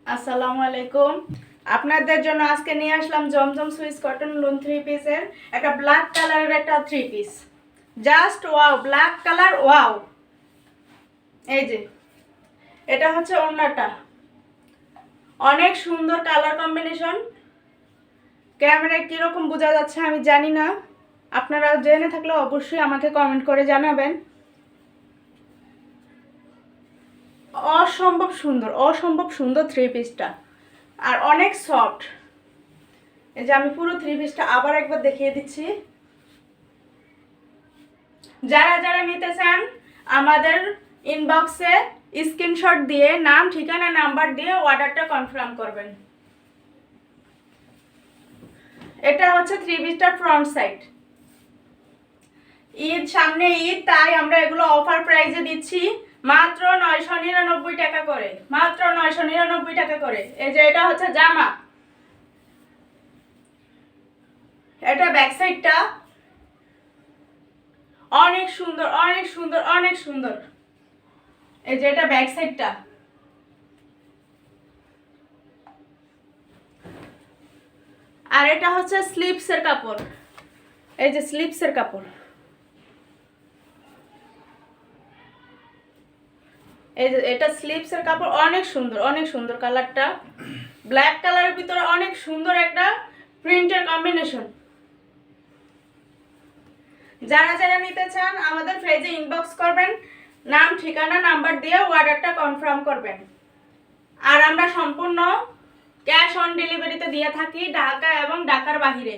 আসসালামু আলাইকুম। আপনাদের জন্য আজকে নিয়ে আসলাম জমজম সুইস কটন লুন 3 পিসের একটা ব্ল্যাক কালারের একটা 3 piece. Just wow, black colour wow. এই যে এটা হচ্ছে ওড়নাটা, অনেক সুন্দর কালার কম্বিনেশন। ক্যামেরায় কীরকম বোঝা যাচ্ছে আমি জানি না, আপনারা জেনে থাকলে অবশ্যই আমাকে কমেন্ট করে জানাবেন। অসম্ভব সুন্দর, অসম্ভব সুন্দর 3 পিসটা, আর অনেক সফট। এই যে আমি পুরো 3 পিসটা আবার একবার দেখিয়ে দিচ্ছি। যারা যারা নিতে চান আমাদের ইনবক্সে স্ক্রিনশট দিয়ে নাম, ঠিকানা, নাম্বার দিয়ে অর্ডারটা কনফার্ম করবেন। এটা হচ্ছে 3 পিসটার ফ্রন্ট সাইড। ঈদ সামনে, ঈদ, তাই আমরা এগুলো অফার প্রাইসে দিচ্ছি মাত্র 999 টাকা করে, মাত্র 999 টাকা করে। এই যে এটা হচ্ছে জামা, এটা ব্যাক সাইডটা অনেক সুন্দর, অনেক সুন্দর, অনেক সুন্দর। এই যে এটা ব্যাক সাইডটা, আর এটা হচ্ছে স্লিপসের কাপড়। এই যে স্লিপসের কাপড়, এই যে এটা স্লিপসের কাপড়, অনেক সুন্দর, অনেক সুন্দর। কালারটা ব্ল্যাক কালারের ভিতরে অনেক সুন্দর একটা প্রিন্টের কম্বিনেশন। যারা যারা নিতে চান আমাদের পেজে ইনবক্স করবেন, নাম, ঠিকানা, নাম্বার দিয়ে অর্ডারটা কনফার্ম করবেন। আর আমরা সম্পূর্ণ ক্যাশ অন ডেলিভারিতে দিয়ে থাকি ঢাকা এবং ঢাকার বাহিরে।